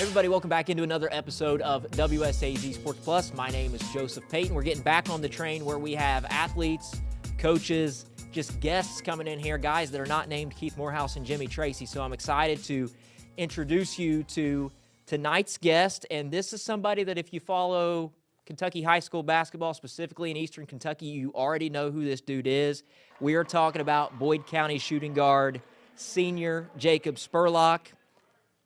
Everybody, welcome back into another episode of WSAZ Sports Plus. My name is Joseph Payton. We're getting back on the train where we have athletes, coaches, just guests coming in here, guys that are not named Keith Morehouse and Jimmy Tracy. So I'm excited to introduce you to tonight's guest. And this is somebody that if you follow Kentucky high school basketball, specifically in Eastern Kentucky, you already know who this dude is. We are talking about Boyd County shooting guard, senior Jacob Spurlock.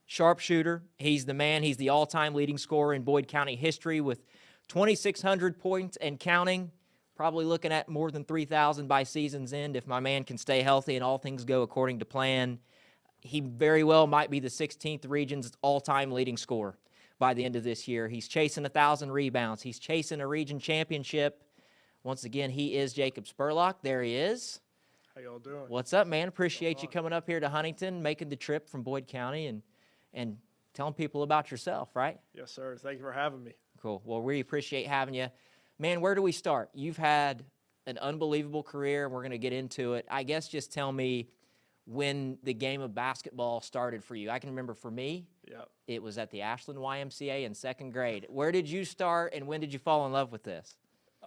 Sharpshooter. He's the man. He's the all-time leading scorer in Boyd County history with 2,600 points and counting. Probably looking at more than 3,000 by season's end if my man can stay healthy and all things go according to plan. He very well might be the 16th region's all-time leading scorer by the end of this year. He's chasing 1,000 rebounds. He's chasing a region championship. Once again, he is Jacob Spurlock. There he is. How y'all doing? What's up, man? Appreciate you coming up here to Huntington, making the trip from Boyd County and telling people about yourself, right? Yes, sir. Thank you for having me. Cool. Well, we appreciate having you. Man, where do we start? You've had an unbelievable career, and we're going to get into it. I guess just tell me when the game of basketball started for you. I can remember for me, It was at the Ashland YMCA in second grade. Where did you start, and when did you fall in love with this?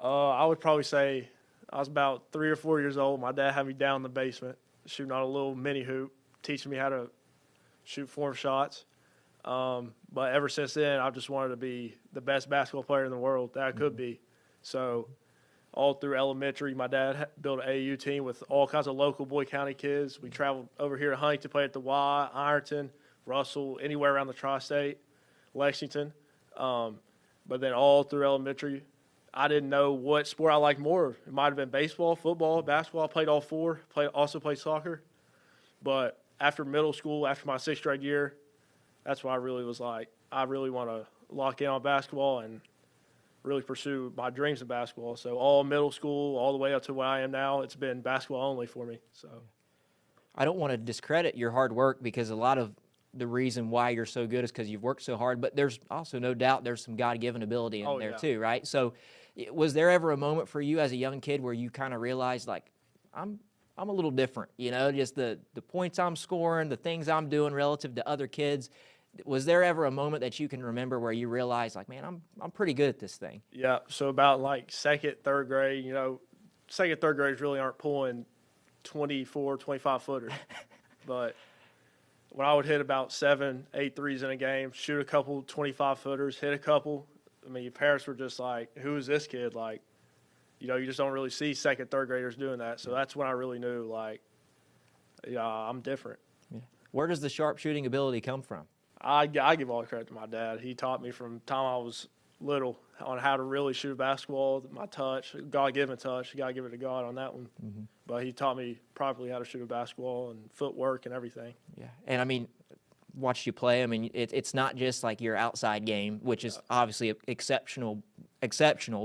I would probably say I was about 3 or 4 years old. My dad had me down in the basement shooting on a little mini hoop, teaching me how to shoot form shots. But ever since then, I've just wanted to be the best basketball player in the world that I could be. So all through elementary, my dad built an AAU team with all kinds of local Boyd County kids. We traveled over here to Huntington to play at the Y, Ironton, Russell, anywhere around the tri-state, Lexington. But then all through elementary, I didn't know what sport I liked more. It might have been baseball, football, basketball. I played all four. Also played soccer. But after middle school, after my sixth grade year, that's why I really was like, I really want to lock in on basketball and really pursue my dreams in basketball. So all middle school, all the way up to where I am now, it's been basketball only for me. So I don't want to discredit your hard work because a lot of the reason why you're so good is because you've worked so hard, but there's also no doubt there's some God-given ability in there too, right? So was there ever a moment for you as a young kid where you kind of realized, like, I'm a little different, you know, just the points I'm scoring, the things I'm doing relative to other kids? Was there ever a moment that you can remember where you realized, like, man, I'm pretty good at this thing? Yeah, so about like second, third grade, you know, second, third grades really aren't pulling 24, 25 footers. But when I would hit about 7, 8 threes in a game, shoot a couple 25 footers, hit a couple, I mean, your parents were just like, who is this kid? Like, you know, you just don't really see second, third graders doing that. So that's when I really knew, like, yeah, I'm different. Yeah. Where does the sharpshooting ability come from? I give all the credit to my dad. He taught me from the time I was little on how to really shoot a basketball, my touch, God-given touch. You got to give it to God on that one. Mm-hmm. But he taught me properly how to shoot a basketball and footwork and everything. Yeah, and I mean, watched you play. I mean, it's not just like your outside game, which is obviously exceptional,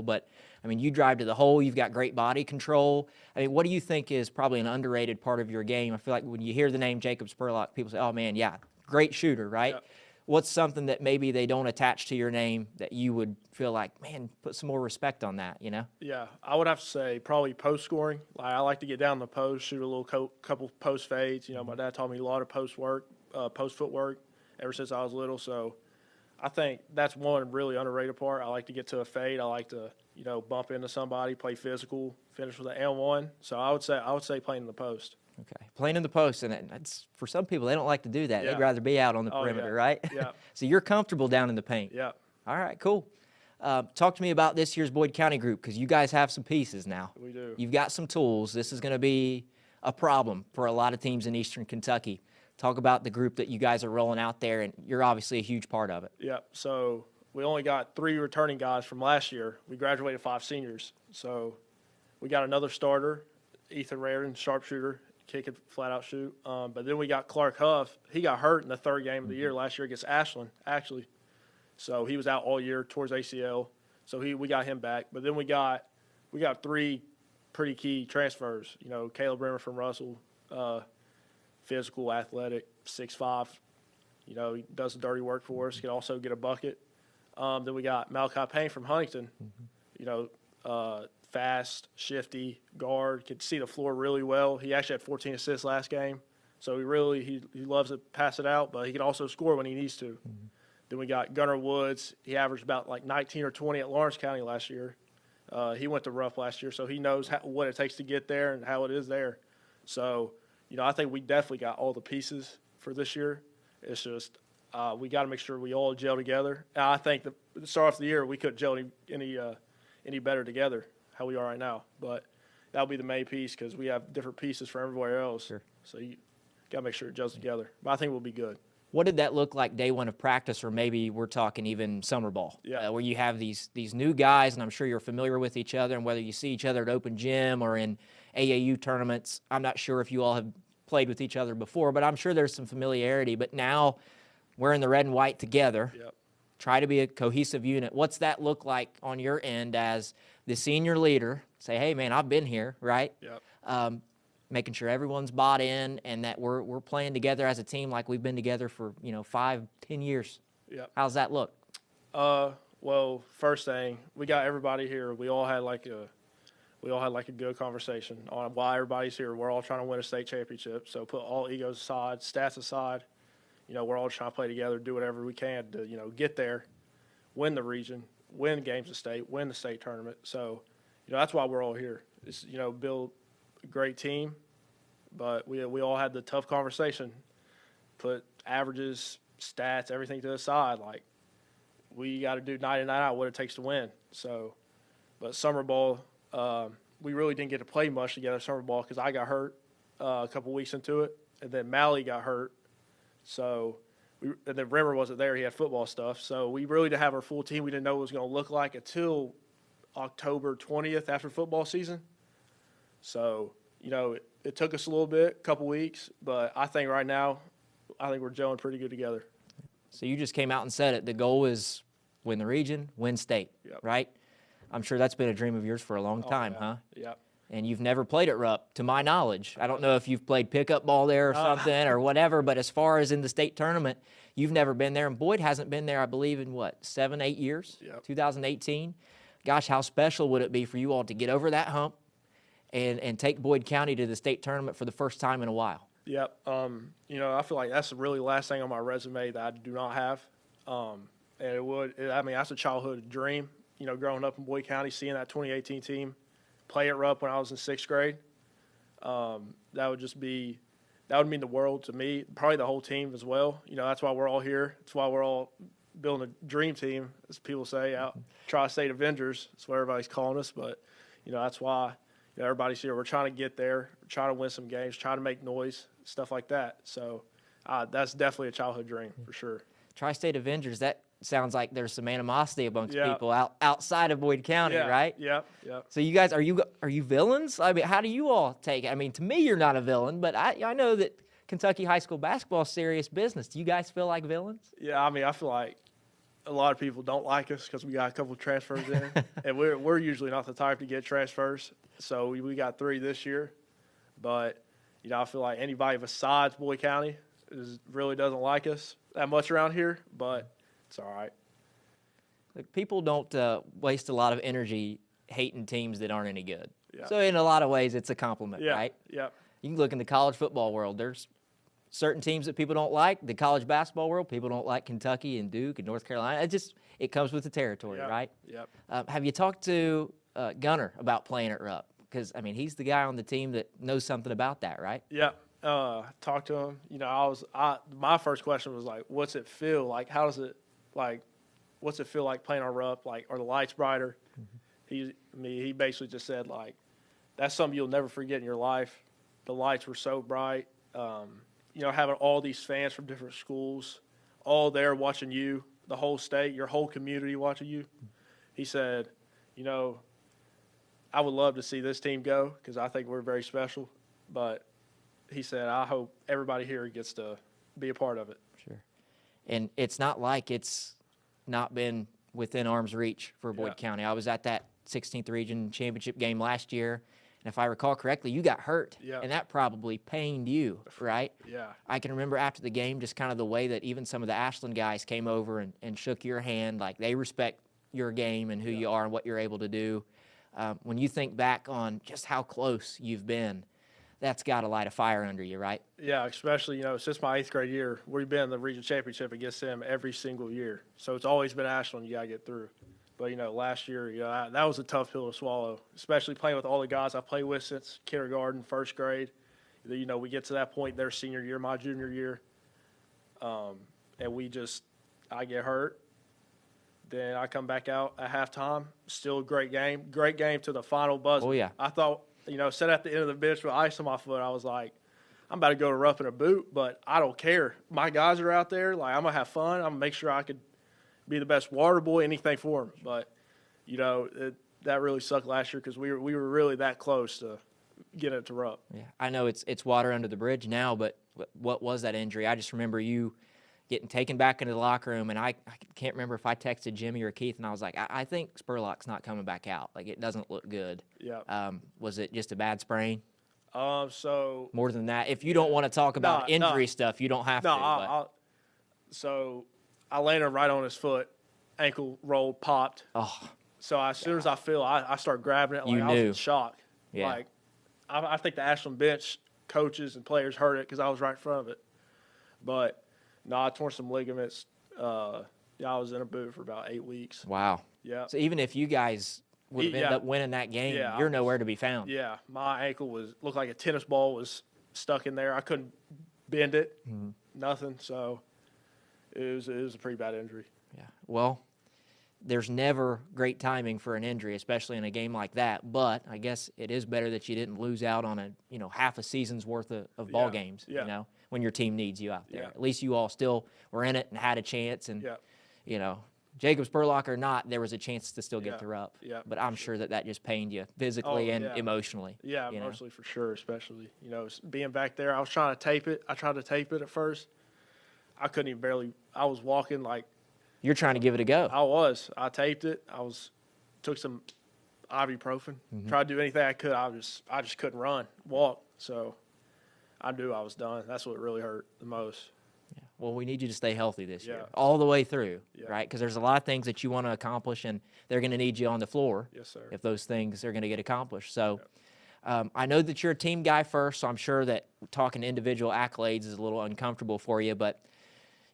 but I mean, you drive to the hole, you've got great body control. I mean, what do you think is probably an underrated part of your game? I feel like when you hear the name Jacob Spurlock, people say, oh man, yeah, great shooter, right? Yep. What's something that maybe they don't attach to your name that you would feel like, man, put some more respect on that, you know? Yeah, I would have to say probably post scoring. Like, I like to get down the post, shoot a little couple post fades. You know, my dad taught me a lot of post work, post footwork ever since I was little. So I think that's one really underrated part. I like to get to a fade. I like to, you know, bump into somebody, play physical, finish with an L1. So I would say playing in the post. Okay, playing in the post, and it's, for some people, they don't like to do that. Yeah. They'd rather be out on the perimeter, right? Yeah. So you're comfortable down in the paint. Yeah. All right, cool. Talk to me about this year's Boyd County group, because you guys have some pieces now. We do. You've got some tools. This is going to be a problem for a lot of teams in Eastern Kentucky. Talk about the group that you guys are rolling out there, and you're obviously a huge part of it. Yeah, so we only got 3 returning guys from last year. We graduated 5 seniors. So we got another starter, Ethan Raridan, sharpshooter, kick it, flat-out shoot. But then we got Clark Huff. He got hurt in the 3rd game of the year last year against Ashland, actually. So he was out all year towards ACL. So we got him back. But then we got 3 pretty key transfers. You know, Caleb Rimmer from Russell, physical, athletic, 6'5". You know, he does the dirty work for us. He can also get a bucket. Then we got Malachi Payne from Huntington. You know, fast, shifty guard, could see the floor really well. He actually had 14 assists last game. So he loves to pass it out, but he can also score when he needs to. Then we got Gunnar Woods. He averaged about like 19 or 20 at Lawrence County last year. He went to Rupp last year, so he knows what it takes to get there and how it is there. So, I think we definitely got all the pieces for this year. It's just we got to make sure we all gel together. And I think the start off the year we couldn't gel any better together how we are right now. But that'll be the main piece because we have different pieces for everywhere else. Sure. So you got to make sure it gels together. But I think we'll be good. What did that look like day one of practice, or maybe we're talking even summer ball, where you have these new guys, and I'm sure you're familiar with each other, and whether you see each other at open gym or in AAU tournaments, I'm not sure if you all have played with each other before, but I'm sure there's some familiarity. But now we're in the red and white together. Yep. Try to be a cohesive unit. What's that look like on your end as the senior leader? Say, hey, man, I've been here, right? Yep. Making sure everyone's bought in and that we're playing together as a team like we've been together for 5-10 years. Yep. How's that look? Well, first thing, we got everybody here. We all had like a good conversation on why everybody's here. We're all trying to win a state championship. So put all egos aside, stats aside. We're all trying to play together, do whatever we can to get there, win the region, win games of state, win the state tournament. So that's why we're all here. It's build a great team, but we all had the tough conversation. Put averages, stats, everything to the side. Like, we got to do night in, night out what it takes to win. So, but summer ball, we really didn't get to play much together summer ball because I got hurt a couple weeks into it, and then Mally got hurt. So, and then Rimmer wasn't there. He had football stuff. So we really didn't have our full team. We didn't know what it was going to look like until October 20th after football season. So, it took us a little bit, a couple weeks, but I think right now, we're gelling pretty good together. So you just came out and said it. The goal is win the region, win state, right? I'm sure that's been a dream of yours for a long time, huh? Yep. And you've never played at Rupp, to my knowledge. I don't know if you've played pickup ball there or something or whatever, but as far as in the state tournament, you've never been there. And Boyd hasn't been there, I believe, in 7-8 years? Yep. 2018. Gosh, how special would it be for you all to get over that hump and take Boyd County to the state tournament for the first time in a while? Yep. I feel like that's the really last thing on my resume that I do not have. And that's a childhood dream, growing up in Boyd County, seeing that 2018 team play at Rupp when I was in 6th grade. That would mean the world to me, probably the whole team as well. That's why we're all here. That's why we're all building a dream team, as people say, out Tri-State Avengers. That's what everybody's calling us. But, that's why everybody's here. We're trying to get there. We're trying to win some games, trying to make noise, stuff like that. So that's definitely a childhood dream for sure. Tri-State Avengers, that sounds like there's some animosity amongst people outside of Boyd County, right? Yep. So you guys, are you villains? I mean, how do you all take it? I mean, to me, you're not a villain, but I know that Kentucky high school basketball is serious business. Do you guys feel like villains? Yeah, I feel like a lot of people don't like us because we got a couple of transfers in, and we're usually not the type to get transfers. So we got 3 this year, but I feel like anybody besides Boyd County really doesn't like us that much around here, but it's all right. Look, people don't waste a lot of energy hating teams that aren't any good. Yeah. So in a lot of ways, it's a compliment, right? Yeah. You can look in the college football world. There's certain teams that people don't like. The college basketball world, people don't like Kentucky and Duke and North Carolina. It comes with the territory, right? Yep. Have you talked to Gunnar about playing at Rupp? Because, he's the guy on the team that knows something about that, right? Yeah. Talked to him. My first question was like, what's it feel like? What's it feel like playing on Rupp? Like, are the lights brighter? Mm-hmm. He basically just said, like, that's something you'll never forget in your life. The lights were so bright. Having all these fans from different schools all there watching you, the whole state, your whole community watching you. He said, I would love to see this team go because I think we're very special. But he said, I hope everybody here gets to be a part of it. Sure. And it's not like it's not been within arm's reach for Boyd County. I was at that 16th Region Championship game last year, and if I recall correctly, you got hurt, and that probably pained you, right? Yeah. I can remember after the game just kind of the way that even some of the Ashland guys came over and shook your hand, like they respect your game and who you are and what you're able to do. When you think back on just how close you've been, that's got to light a fire under you, right? Yeah, especially, since my 8th grade year, we've been in the region championship against them every single year. So it's always been Ashland you got to get through. But, last year, that was a tough pill to swallow, especially playing with all the guys I played with since kindergarten, 1st grade. We get to that point their senior year, my junior year, and I get hurt. Then I come back out at halftime, still a great game to the final buzzer. Oh, yeah. I thought, sat at the end of the bench with ice on my foot, I was like, I'm about to go to rough in a boot, but I don't care. My guys are out there. Like, I'm going to have fun. I'm going to make sure I could be the best water boy, anything for them. But, that really sucked last year because we were really that close to getting it to Rupp. Yeah, I know it's water under the bridge now, but what was that injury? I just remember you getting taken back into the locker room, and I can't remember if I texted Jimmy or Keith, and I was like, I think Spurlock's not coming back out. Like, it doesn't look good. Yeah. Was it just a bad sprain? So more than that, if you don't want to talk about injury stuff, you don't have to. So I landed right on his foot, ankle rolled, popped. Oh. So as soon as I feel, I start grabbing it. Like, I was in shock. Yeah. Like, I think the Ashland bench coaches and players heard it because I was right in front of it. But no, I tore some ligaments. I was in a boot for about 8 weeks. Wow. Yeah. So even if you guys would have ended up winning that game, you're nowhere to be found. Yeah. My ankle looked like a tennis ball was stuck in there. I couldn't bend it. Mm-hmm. Nothing. So it was a pretty bad injury. Yeah. Well, there's never great timing for an injury, especially in a game like that. But I guess it is better that you didn't lose out on half a season's worth of ball games. Yeah. When your team needs you out there. Yeah. At least you all still were in it and had a chance. And Jacob Spurlock or not, there was a chance to still get the Rupp. Yeah. But I'm sure that just pained you physically and emotionally. Yeah, emotionally for sure. Especially being back there. I was trying to tape it. I tried to tape it at first. I couldn't even barely. I was walking like. You're trying to give it a go. I taped it. Took some ibuprofen. Mm-hmm. Tried to do anything I could. I just couldn't walk. So I knew I was done. That's what really hurt the most. Yeah. Well, we need you to stay healthy this year, all the way through, right? Because there's a lot of things that you want to accomplish, and they're going to need you on the floor. Yes, sir. If those things are going to get accomplished. So I know that you're a team guy first, so I'm sure that talking individual accolades is a little uncomfortable for you, but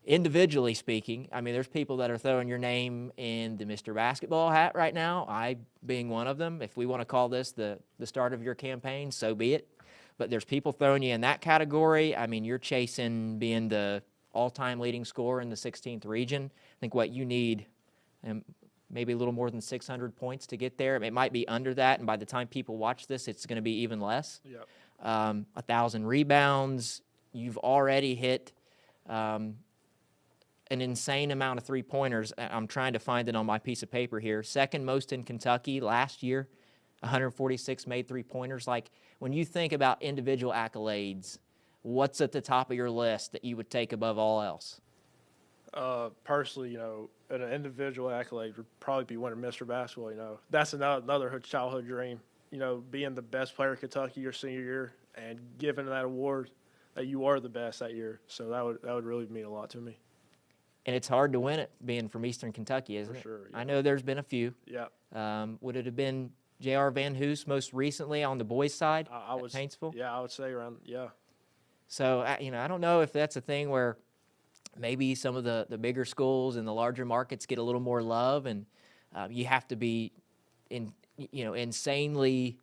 individually speaking, I mean, there's people that are throwing your name in the Mr. Basketball hat right now, I being one of them. If we want to call this the start of your campaign, so be it. But there's people throwing you in that category. I mean, you're chasing being the all-time leading scorer in the 16th region. I think what you need, maybe a little more than 600 points to get there. It might be under that, and by the time people watch this, it's going to be even less. Yep. 1,000 rebounds. You've already hit an insane amount of three-pointers. I'm trying to find it on my piece of paper here. Second most in Kentucky last year, 146 made three-pointers. Like, when you think about individual accolades, what's at the top of your list that you would take above all else? Personally, an individual accolade would probably be winning Mr. Basketball. That's another childhood dream. Being the best player in Kentucky your senior year and giving that award that you are the best that year. So that would really mean a lot to me. And it's hard to win it being from Eastern Kentucky, isn't it? For sure. Yeah. I know there's been a few. Yeah. Would it have been J.R. Van Hoos most recently on the boys' side at Paintsville? Yeah, I would say around, yeah. So, I don't know if that's a thing where maybe some of the bigger schools and the larger markets get a little more love, and you have to be insanely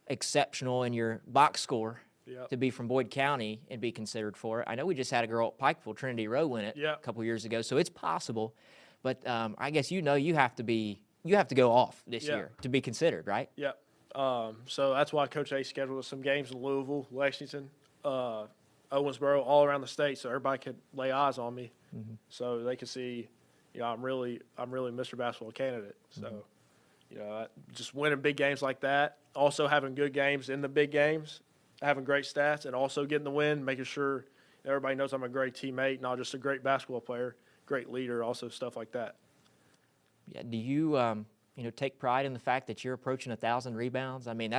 exceptional in your box score to be from Boyd County and be considered for it. I know we just had a girl at Pikeville, Trinity Row, win it a couple years ago, so it's possible. But I guess you have to go off this year to be considered, right? Yeah. So that's why Coach A scheduled some games in Louisville, Lexington, Owensboro, all around the state, so everybody could lay eyes on me, so they could see, I'm really Mr. Basketball candidate. So, just winning big games like that, also having good games in the big games, having great stats, and also getting the win, making sure everybody knows I'm a great teammate, not just a great basketball player, great leader, also stuff like that. Yeah. Do you take pride in the fact that you're approaching 1,000 rebounds? I mean,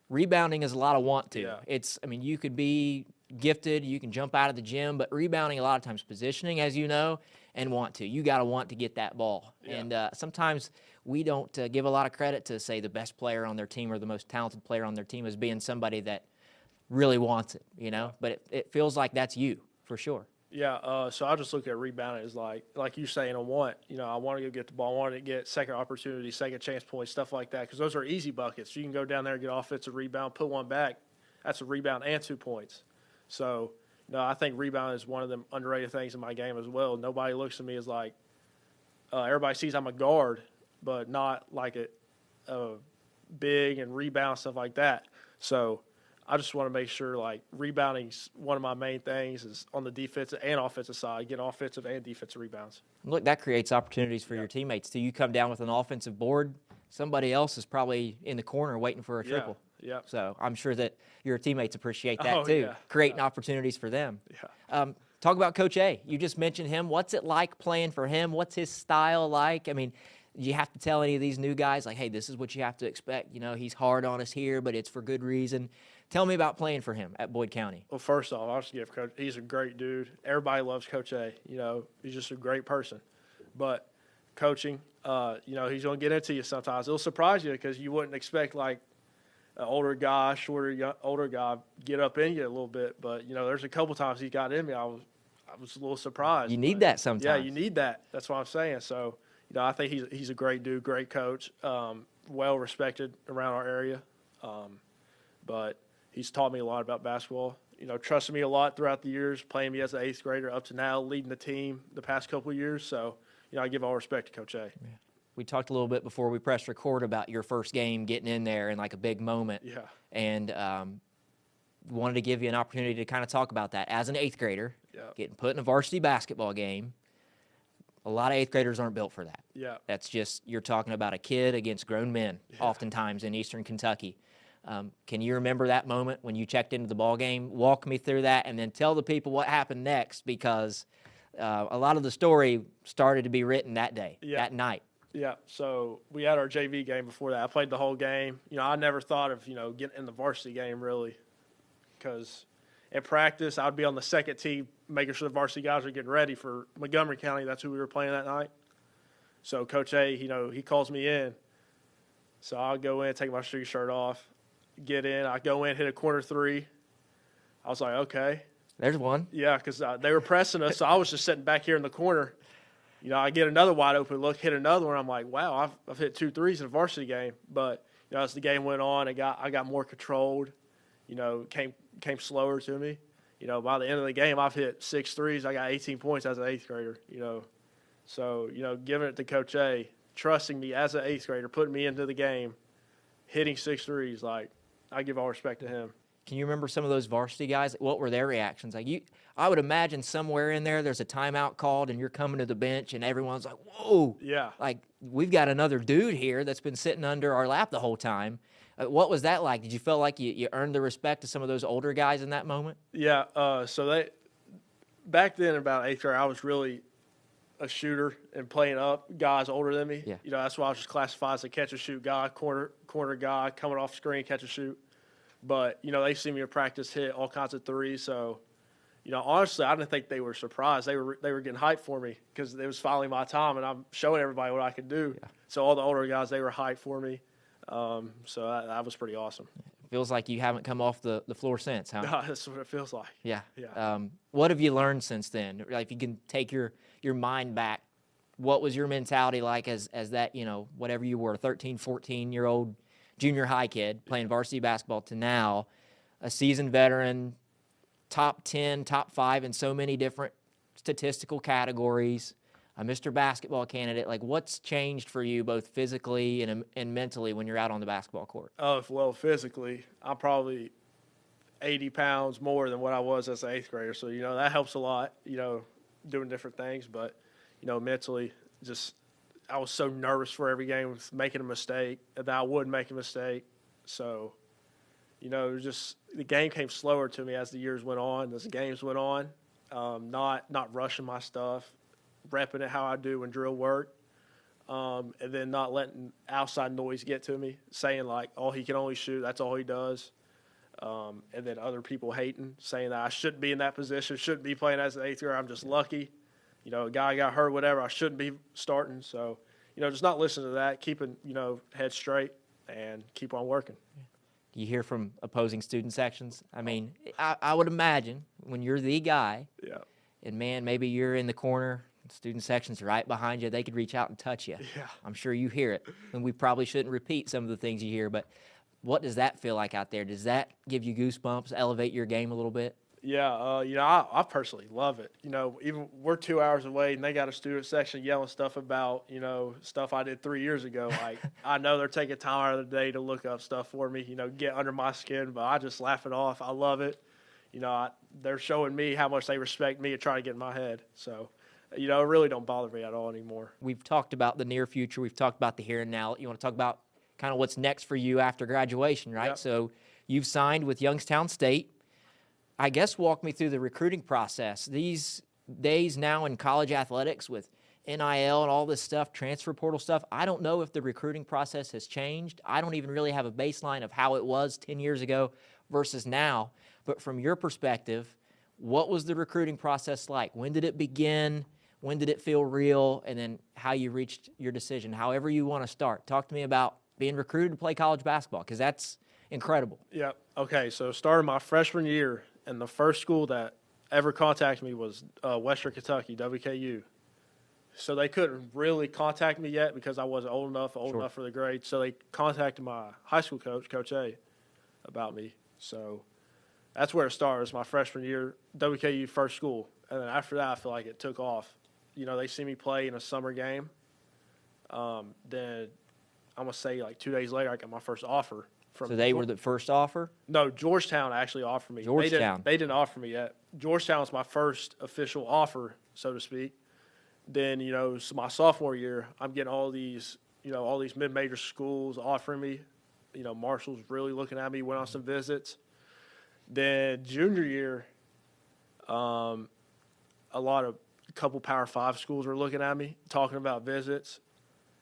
rebounding is a lot of want to. Yeah. You could be gifted, you can jump out of the gym, but rebounding a lot of times positioning, as you know, and want to. You got to want to get that ball. Yeah. And sometimes we don't give a lot of credit to, say, the best player on their team or the most talented player on their team as being somebody that really wants it, but it feels like that's you for sure. Yeah, so I just look at rebounding as like you saying, I want to go get the ball, I want to get second opportunity, second chance points, stuff like that, because those are easy buckets. You can go down there and get offensive rebound, put one back. That's a rebound and 2 points. So, I think rebounding is one of the underrated things in my game as well. Nobody looks at me as like everybody sees I'm a guard, but not like a big and rebound, stuff like that. So I just want to make sure, like, rebounding's one of my main things is on the defensive and offensive side, get offensive and defensive rebounds. Look, that creates opportunities for your teammates, too. You come down with an offensive board, somebody else is probably in the corner waiting for a triple. Yeah. So I'm sure that your teammates appreciate that, too, yeah. creating opportunities for them. Yeah. Talk about Coach A. You just mentioned him. What's it like playing for him? What's his style like? I mean, you have to tell any of these new guys, like, hey, this is what you have to expect. He's hard on us here, but it's for good reason. Tell me about playing for him at Boyd County. Well, first off, I'll just give Coach – he's a great dude. Everybody loves Coach A. He's just a great person. But coaching, he's going to get into you sometimes. It'll surprise you because you wouldn't expect, like, an older guy, older guy get up in you a little bit. But, there's a couple times he got in me. I was a little surprised. You need that sometimes. Yeah, you need that. That's what I'm saying. So, I think he's a great dude, great coach, well respected around our area. But he's taught me a lot about basketball. Trusted me a lot throughout the years, playing me as an 8th grader up to now, leading the team the past couple of years. So, I give all respect to Coach A. Yeah. We talked a little bit before we pressed record about your first game getting in there and like a big moment. Yeah. And wanted to give you an opportunity to kind of talk about that as an 8th grader, getting put in a varsity basketball game. A lot of 8th graders aren't built for that. Yeah. That's just, you're talking about a kid against grown men, oftentimes in Eastern Kentucky. Can you remember that moment when you checked into the ball game? Walk me through that, and then tell the people what happened next, because a lot of the story started to be written that day, that night. Yeah, so we had our JV game before that. I played the whole game. I never thought of, getting in the varsity game really, because in practice I would be on the second team making sure the varsity guys are getting ready for Montgomery County. That's who we were playing that night. So Coach A, he calls me in. So I'll go in, take my street shirt off, get in. I go in, hit a corner three. I was like, okay. There's one. Yeah, because they were pressing us, so I was just sitting back here in the corner. I get another wide open look, hit another one. I'm like, wow, I've hit 2 threes in a varsity game. But, as the game went on, I got more controlled. Came slower to me. By the end of the game, I've hit 6 threes. I got 18 points as an 8th grader, So, giving it to Coach A, trusting me as an 8th grader, putting me into the game, hitting 6 threes, like, I give all respect to him. Can you remember some of those varsity guys? What were their reactions? Like, I would imagine somewhere in there's a timeout called and you're coming to the bench and everyone's like, whoa. Yeah. Like, we've got another dude here that's been sitting under our lap the whole time. What was that like? Did you feel like you earned the respect of some of those older guys in that moment? Yeah. So back then, about 8th grade, I was really a shooter and playing up guys older than me. Yeah. That's why I was just classified as a catch-and-shoot guy, corner guy, coming off screen, catch-and-shoot. But, they see me in practice hit all kinds of threes. So, honestly, I didn't think they were surprised. They were getting hyped for me because it was finally my time, and I'm showing everybody what I could do. Yeah. So all the older guys, they were hyped for me. So that was pretty awesome. Feels like you haven't come off the floor since, huh? No, that's what it feels like. Yeah. Yeah. What have you learned since then? Like, if you can take your mind back, what was your mentality like as that, whatever you were, 13, 14-year-old junior high kid playing varsity basketball to now a seasoned veteran, top 10, top 5 in so many different statistical categories, a Mr. Basketball candidate? Like, what's changed for you both physically and mentally when you're out on the basketball court? Oh, well, physically, I'm probably 80 pounds more than what I was as an 8th grader. So, that helps a lot, doing different things. But, mentally, just I was so nervous for every game with making a mistake, that I would make a mistake. So, just the game came slower to me as the years went on, as the games went on, not rushing my stuff, repping it how I do when drill work, and then not letting outside noise get to me, saying like, oh, he can only shoot, that's all he does. And then other people hating, saying that I shouldn't be in that position, shouldn't be playing as an 8th grader, I'm just lucky. A guy got hurt, whatever, I shouldn't be starting. So, just not listening to that, keeping, head straight and keep on working. You hear from opposing student sections. I mean, I would imagine when you're the guy, Yeah. and man, maybe you're in the corner, student section's right behind you, they could reach out and touch you. Yeah. I'm sure you hear it, and we probably shouldn't repeat some of the things you hear, but what does that feel like out there? Does that give you goosebumps, elevate your game a little bit? Yeah, I personally love it. Even we're 2 hours away, and they got a student section yelling stuff about, stuff I did 3 years ago. Like, I know they're taking time out of the day to look up stuff for me, get under my skin, but I just laugh it off. I love it. They're showing me how much they respect me and try to get in my head. So, it really don't bother me at all anymore. We've talked about the near future. We've talked about the here and now. You want to talk about kind of what's next for you after graduation, right? Yep. So you've signed with Youngstown State. I guess walk me through the recruiting process. These days now in college athletics with NIL and all this stuff, transfer portal stuff, I don't know if the recruiting process has changed. I don't even really have a baseline of how it was 10 years ago versus now. But from your perspective, what was the recruiting process like? When did it begin? When did it feel real? And then how you reached your decision, however you want to start. Talk to me about being recruited to play college basketball, because that's incredible. Yeah. Okay, so starting my freshman year, and the first school that ever contacted me was Western Kentucky, WKU. So they couldn't really contact me yet because I wasn't old enough for the grade. So they contacted my high school coach, Coach A, about me. So that's where it started. It was my freshman year, WKU first school. And then after that, I feel like it took off. They see me play in a summer game. Then I'm going to say like 2 days later, I got my first offer. So they were the first offer? No, Georgetown actually offered me. Georgetown. They didn't offer me yet. Georgetown was my first official offer, so to speak. Then, so my sophomore year, I'm getting all these mid-major schools offering me. Marshall's really looking at me, went on some visits. Then junior year, a couple Power 5 schools were looking at me, talking about visits.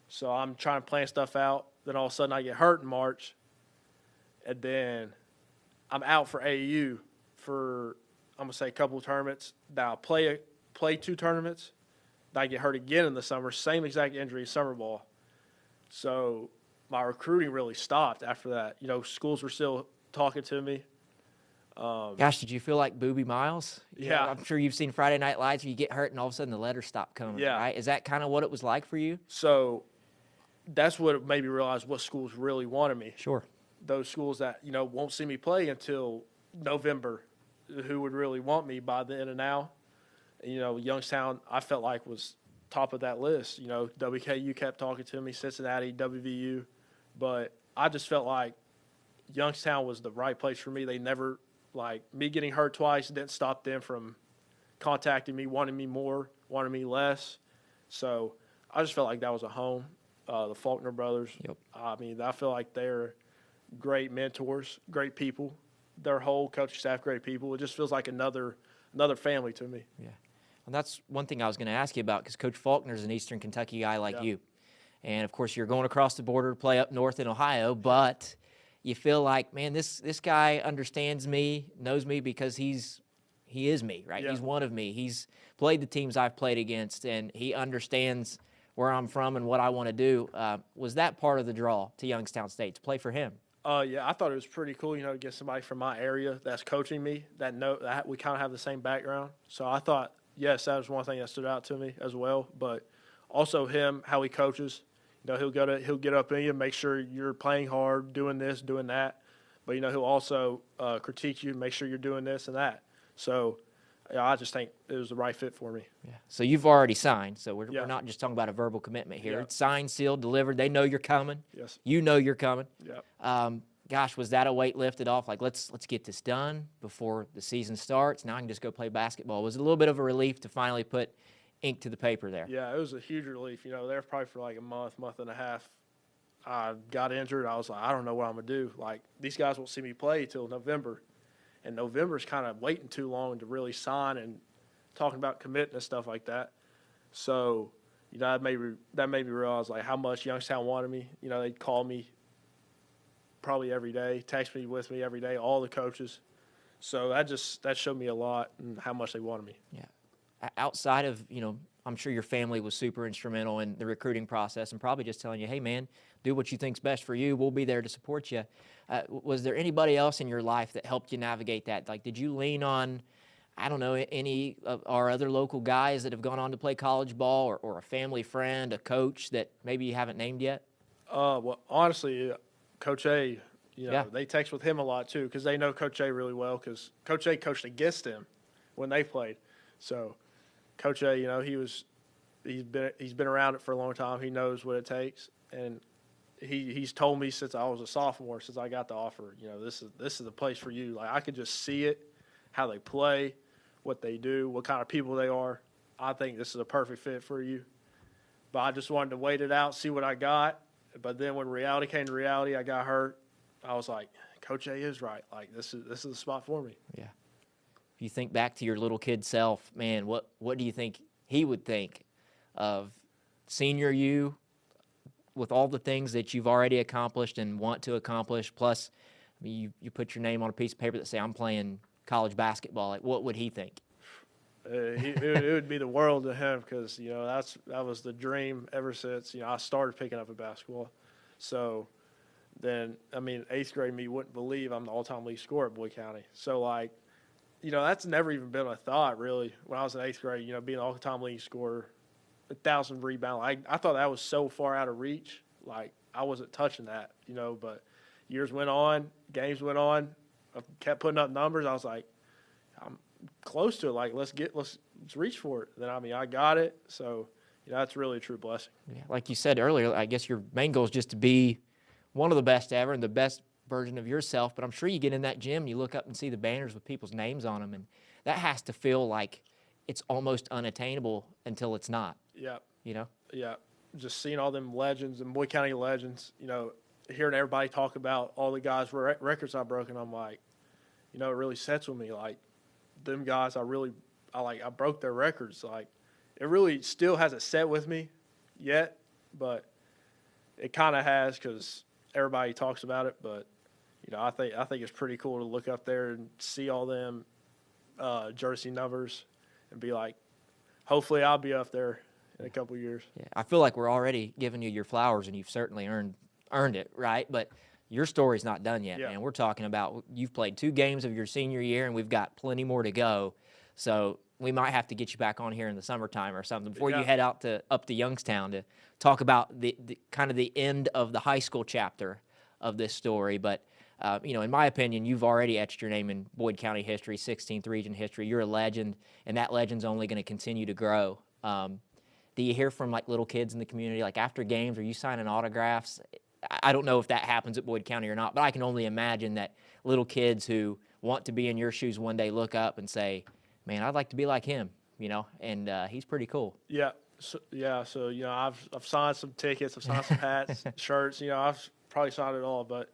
So I'm trying to plan stuff out. Then all of a sudden I get hurt in March. And then I'm out for AAU for, I'm going to say, a couple of tournaments. Then I'll play 2 tournaments. Then I get hurt again in the summer, same exact injury, summer ball. So my recruiting really stopped after that. Schools were still talking to me. Gosh, did you feel like Boobie Miles? Yeah. I'm sure you've seen Friday Night Lights where you get hurt and all of a sudden the letters stop coming, right? Is that kind of what it was like for you? So that's what made me realize what schools really wanted me. Sure. Those schools that, won't see me play until November, who would really want me by then and now. Youngstown, I felt like was top of that list. WKU kept talking to me, Cincinnati, WVU. But I just felt like Youngstown was the right place for me. They never, me getting hurt twice didn't stop them from contacting me, wanting me more, wanting me less. So I just felt like that was a home. The Faulkner brothers, Yep. I feel like they're great mentors, great people. Their whole coaching staff, great people. It just feels like another family to me. Yeah. And that's one thing I was going to ask you about, because Coach Faulkner's an Eastern Kentucky guy like you. And, of course, you're going across the border to play up north in Ohio, but you feel like, man, this guy understands me, knows me because he is me, right? Yeah. He's one of me. He's played the teams I've played against, and he understands where I'm from and what I want to do. Was that part of the draw to Youngstown State, to play for him? Yeah, I thought it was pretty cool, to get somebody from my area that's coaching me, that we kind of have the same background. So I thought, yes, that was one thing that stood out to me as well. But also him, how he coaches. He'll get up in you, make sure you're playing hard, doing this, doing that. But he'll also critique you, make sure you're doing this and that. So I just think it was the right fit for me. Yeah. So you've already signed. So we're Yeah. not just talking about a verbal commitment here. Yeah. It's signed, sealed, delivered. They know you're coming. Yes. You know you're coming. Yeah. Gosh, was that a weight lifted off? Like, let's get this done before the season starts. Now I can just go play basketball. Was it a little bit of a relief to finally put ink to the paper there? Yeah, it was a huge relief. There probably for like a month and a half. I got injured. I was like, I don't know what I'm going to do. Like, these guys won't see me play till November. And November's kind of waiting too long to really sign and talking about committing and stuff like that. So, that made me realize, like, how much Youngstown wanted me. They'd call me probably every day, text me with me every day, all the coaches. So that showed me a lot and how much they wanted me. Yeah. outside of, I'm sure your family was super instrumental in the recruiting process and probably just telling you, hey, man, do what you think's best for you. We'll be there to support you. Was there anybody else in your life that helped you navigate that? Like, did you lean on, I don't know, any of our other local guys that have gone on to play college ball, or a family friend, a coach that maybe you haven't named yet? Well, honestly, Coach A, they text with him a lot too because they know Coach A really well because Coach A coached against him when they played. So Coach A, he's been around it for a long time. He knows what it takes, and he's told me since I was a sophomore, since I got the offer, this is the place for you. Like, I could just see it, how they play, what they do, what kind of people they are. I think this is a perfect fit for you. But I just wanted to wait it out, see what I got. But then when reality came to reality, I got hurt. I was like, Coach A is right. Like, this is the spot for me. Yeah. If you think back to your little kid self, man, what do you think he would think of senior you with all the things that you've already accomplished and want to accomplish? Plus, I mean, you put your name on a piece of paper that say, I'm playing college basketball. Like, what would he think? It would be the world to him because, that was the dream ever since, I started picking up a basketball. So then, 8th grade me wouldn't believe I'm the all-time league scorer at Boyd County. So, like, that's never even been a thought, really, when I was in 8th grade, being an all-time league scorer, 1,000 rebound. I thought that was so far out of reach. Like, I wasn't touching that, but years went on, games went on. I kept putting up numbers. I was like, I'm close to it. Like, let's reach for it. Then, I got it. So, that's really a true blessing. Yeah, like you said earlier, I guess your main goal is just to be one of the best ever and the best version of yourself. But I'm sure you get in that gym and you look up and see the banners with people's names on them, and that has to feel like it's almost unattainable until it's not. Yeah. Yeah. Just seeing all them legends and Boyd County legends, hearing everybody talk about all the guys' records I broke, and I'm like, it really sets with me. Like, them guys, I broke their records. Like, it really still hasn't set with me yet, but it kind of has because everybody talks about it. But, I think it's pretty cool to look up there and see all them jersey numbers and be like, hopefully I'll be up there in a couple of years. Yeah, I feel like we're already giving you your flowers, and you've certainly earned it, right? But your story's not done yet, man. We're talking about you've played 2 games of your senior year, and we've got plenty more to go. So we might have to get you back on here in the summertime or something before you head up to Youngstown to talk about the kind of the end of the high school chapter of this story. But in my opinion, you've already etched your name in Boyd County history, 16th region history. You're a legend, and that legend's only going to continue to grow. Do you hear from, like, little kids in the community, like, after games, are you signing autographs? I don't know if that happens at Boyd County or not, but I can only imagine that little kids who want to be in your shoes one day look up and say, man, I'd like to be like him, and he's pretty cool. Yeah. So I've signed some tickets, I've signed some hats, shirts, I've probably signed it all, but,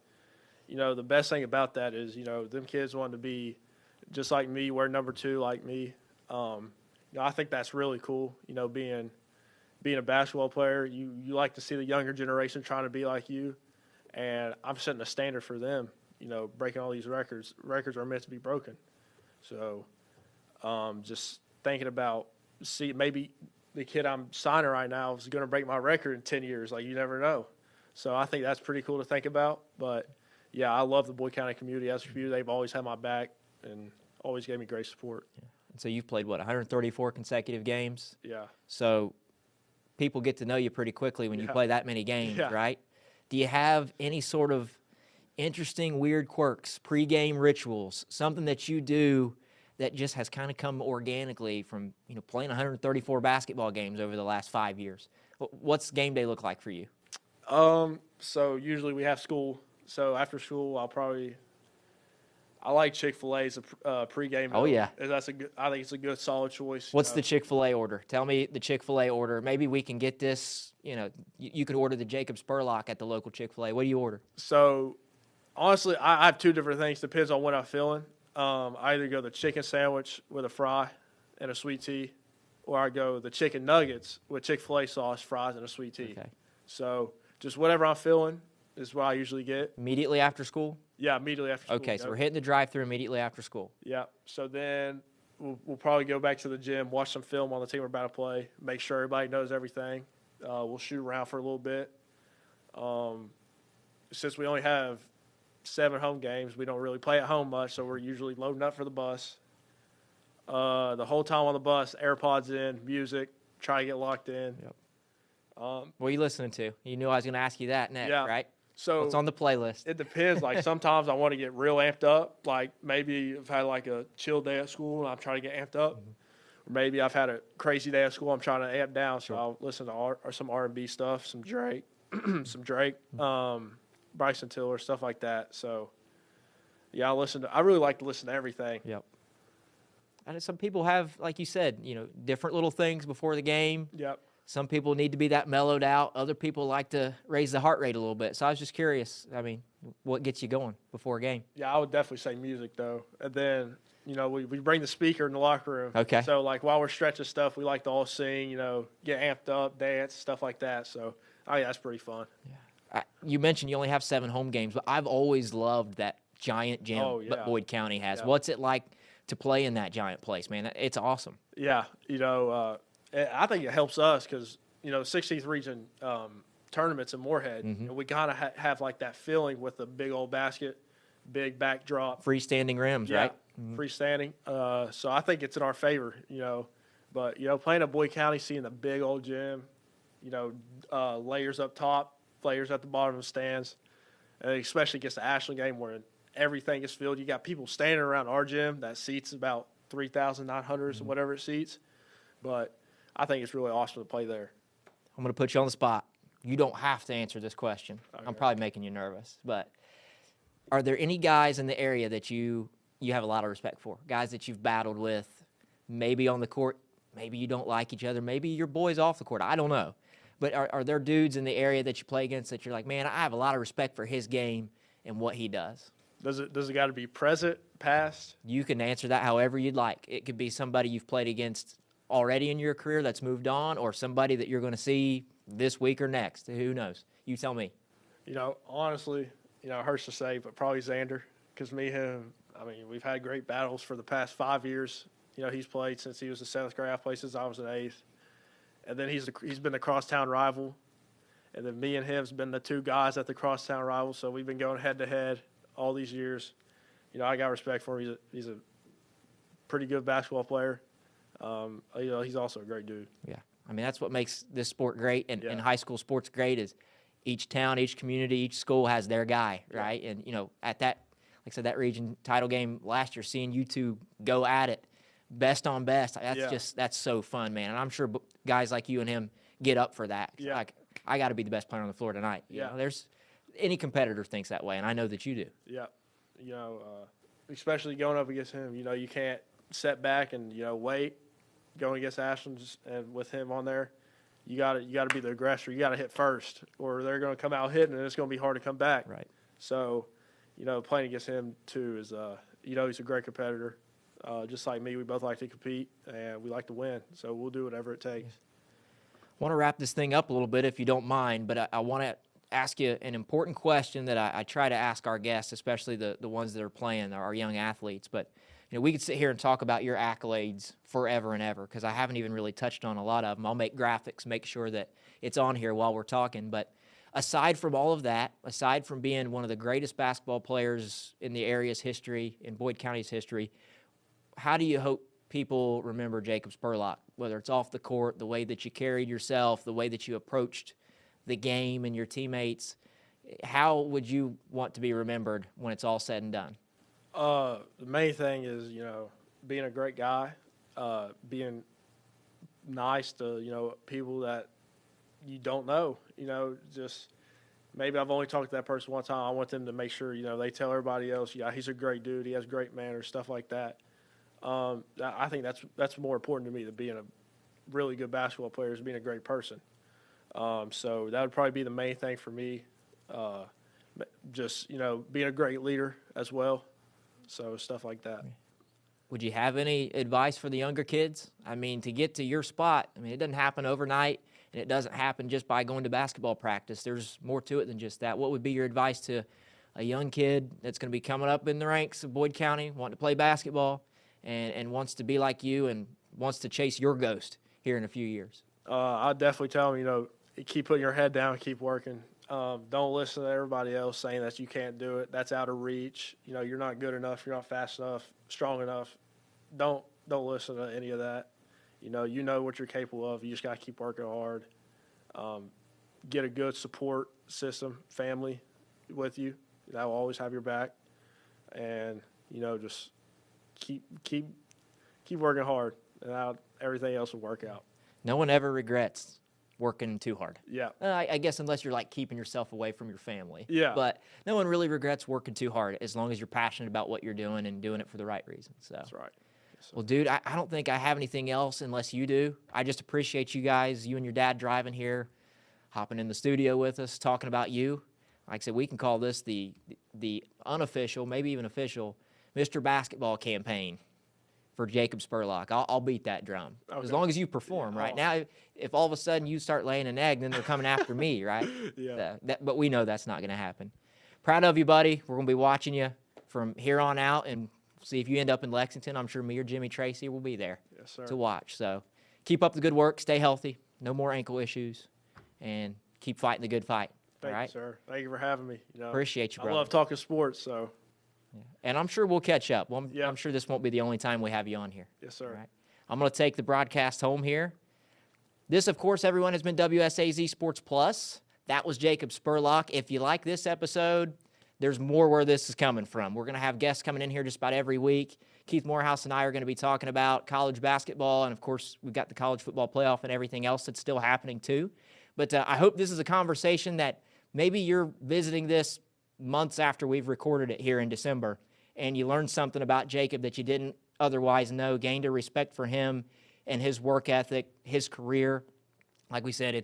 the best thing about that is, them kids want to be just like me, wear number 2 like me. I think that's really cool, being a basketball player. You like to see the younger generation trying to be like you, and I'm setting a standard for them, breaking all these records. Records are meant to be broken. So just thinking about, maybe the kid I'm signing right now is going to break my record in 10 years. Like, you never know. So I think that's pretty cool to think about. But, yeah, I love the Boyd County community. As a community, they've always had my back and always gave me great support. Yeah. And so you've played, 134 consecutive games? Yeah. So people get to know you pretty quickly when you play that many games, right? Do you have any sort of interesting, weird quirks, pregame rituals, something that you do that just has kind of come organically from, playing 134 basketball games over the last 5 years? What's game day look like for you? So usually we have school. So after school, I like Chick-fil-A as a pregame. Oh, yeah. I think it's a good, solid choice. What's the Chick-fil-A order? Tell me the Chick-fil-A order. Maybe we can get this, you could order the Jacob Spurlock at the local Chick-fil-A. What do you order? So, honestly, I have 2 different things. Depends on what I'm feeling. I either go the chicken sandwich with a fry and a sweet tea, or I go the chicken nuggets with Chick-fil-A sauce, fries, and a sweet tea. Okay. So, just whatever I'm feeling is what I usually get. Immediately after school? Yeah, immediately after school. Okay, so we're hitting the drive-thru immediately after school. Yeah. So then we'll probably go back to the gym, watch some film on the team we're about to play, make sure everybody knows everything. We'll shoot around for a little bit. Since we only have 7 home games, we don't really play at home much, so we're usually loading up for the bus. The whole time on the bus, AirPods in, music, try to get locked in. Yep. What are you listening to? You knew I was going to ask you that next, right? So what's on the playlist? It depends. Like sometimes I want to get real amped up. Like maybe I've had like a chill day at school and I'm trying to get amped up. Or maybe I've had a crazy day at school. I'm trying to amp down. So I'll listen to some R&B stuff, some Drake, Bryson Tiller, stuff like that. So yeah, I really like to listen to everything. Yep. And some people have, like you said, different little things before the game. Yep. Some people need to be that mellowed out. Other people like to raise the heart rate a little bit. So I was just curious, what gets you going before a game? Yeah, I would definitely say music, though. And then, we bring the speaker in the locker room. Okay. So, like, while we're stretching stuff, we like to all sing, get amped up, dance, stuff like that. So, that's pretty fun. Yeah. You mentioned you only have 7 home games, but I've always loved that giant gym that Boyd County has. Yeah. What's it like to play in that giant place, man? It's awesome. Yeah, I think it helps us because, 16th region tournaments in Moorhead, we kind of have like that feeling with the big old basket, big backdrop. Freestanding rims, right? Freestanding. So I think it's in our favor, But, playing at Boyd County, seeing the big old gym, layers up top, layers at the bottom of the stands, and especially against the Ashland game where everything is filled. You got people standing around our gym that seats about 3,900 or whatever it seats. But I think it's really awesome to play there. I'm going to put you on the spot. You don't have to answer this question. Okay. I'm probably making you nervous. But are there any guys in the area that you have a lot of respect for? Guys that you've battled with, maybe on the court, maybe you don't like each other, maybe your boys off the court. I don't know. But are there dudes in the area that you play against that you're like, man, I have a lot of respect for his game and what he does? Does it got to be present, past? You can answer that however you'd like. It could be somebody you've played against already in your career that's moved on, or somebody that you're going to see this week or next. Who knows? You tell me. Honestly, it hurts to say, but probably Xander, because him, we've had great battles for the past 5 years. He's played since he was in 7th grade. I played since I was in 8th. And then he's been the crosstown rival. And then me and him's been the 2 guys at the crosstown rival, so we've been going head-to-head all these years. I got respect for him. He's a pretty good basketball player. He's also a great dude. Yeah. That's what makes this sport great and high school sports great is each town, each community, each school has their guy, right? And, at that, like I said, that region title game last year, seeing you 2 go at it, best on best, that's so fun, man. And I'm sure guys like you and him get up for that. Yeah. Like, I got to be the best player on the floor tonight. There's any competitor thinks that way, and I know that you do. Yeah. Especially going up against him, you can't set back and, wait. Going against Ashland and with him on there, you got to be the aggressor. You got to hit first, or they're going to come out hitting, and it's going to be hard to come back. Right. So, playing against him too is, he's a great competitor. Just like me, we both like to compete and we like to win. So we'll do whatever it takes. I want to wrap this thing up a little bit, if you don't mind, but I want to ask you an important question that I try to ask our guests, especially the ones that are playing, our young athletes. But we could sit here and talk about your accolades forever and ever because I haven't even really touched on a lot of them. I'll make graphics, make sure that it's on here while we're talking. But aside from all of that, aside from being one of the greatest basketball players in the area's history, in Boyd County's history, how do you hope people remember Jacob Spurlock, whether it's off the court, the way that you carried yourself, the way that you approached the game and your teammates? How would you want to be remembered when it's all said and done? The main thing is, being a great guy, being nice to, people that you don't know, just maybe I've only talked to that person one time. I want them to make sure, they tell everybody else, he's a great dude. He has great manners, stuff like that. I think that's more important to me than being a really good basketball player is being a great person. So that would probably be the main thing for me. Just, being a great leader as well. So stuff like that. Would you have any advice for the younger kids? To get to your spot, it doesn't happen overnight, and it doesn't happen just by going to basketball practice. There's more to it than just that. What would be your advice to a young kid that's going to be coming up in the ranks of Boyd County, wanting to play basketball, and wants to be like you and wants to chase your ghost here in a few years? I'd definitely tell them, keep putting your head down and keep working. Don't listen to everybody else saying that you can't do it. That's out of reach. You're not good enough. You're not fast enough, strong enough. Don't listen to any of that. You know what you're capable of. You just got to keep working hard. Get a good support system, family with you. That will always have your back. And, just keep working hard, and everything else will work out. No one ever regrets working too hard. Yeah. I guess unless you're like keeping yourself away from your family. Yeah. But no one really regrets working too hard as long as you're passionate about what you're doing and doing it for the right reasons. So. That's right. Yes, well, dude, I don't think I have anything else unless you do. I just appreciate you guys, you and your dad driving here, hopping in the studio with us, talking about you. Like I said, we can call this the unofficial, maybe even official, Mr. Basketball campaign for Jacob Spurlock. I'll beat that drum. Okay. As long as you perform, right? Now, if all of a sudden you start laying an egg, then they're coming after me, right? Yeah. But we know that's not going to happen. Proud of you, buddy. We're going to be watching you from here on out, and see if you end up in Lexington. I'm sure me or Jimmy Tracy will be there to watch. So keep up the good work. Stay healthy. No more ankle issues. And keep fighting the good fight. Thank all right? you, sir. Thank you for having me. Appreciate you, brother. I love talking sports, so. Yeah. And I'm sure we'll catch up. Well, I'm sure this won't be the only time we have you on here. Yes, sir. All right? I'm going to take the broadcast home here. This, of course, everyone, has been WSAZ Sports Plus. That was Jacob Spurlock. If you like this episode, there's more where this is coming from. We're going to have guests coming in here just about every week. Keith Morehouse and I are going to be talking about college basketball, and, of course, we've got the college football playoff and everything else that's still happening, too. But I hope this is a conversation that maybe you're visiting this months after we've recorded it here in December, and you learned something about Jacob that you didn't otherwise know, gained a respect for him and his work ethic, his career. Like we said,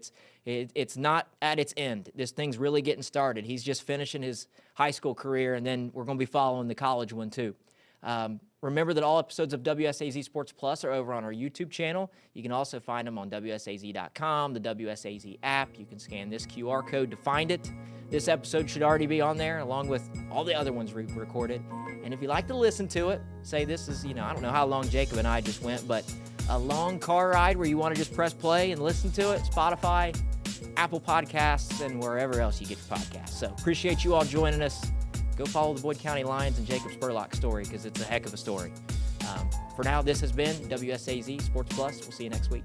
it's not at its end. This thing's really getting started. He's just finishing his high school career, and then we're going to be following the college one too. Remember that all episodes of WSAZ Sports Plus are over on our YouTube channel. You can also find them on WSAZ.com, the WSAZ app. You can scan this QR code to find it. This episode should already be on there, along with all the other ones we've recorded. And if you like to listen to it, say this is, I don't know how long Jacob and I just went, but a long car ride where you want to just press play and listen to it, Spotify, Apple Podcasts, and wherever else you get your podcasts. So appreciate you all joining us. Go follow the Boyd County Lions and Jacob Spurlock story, because it's a heck of a story. For now, this has been WSAZ Sports Plus. We'll see you next week.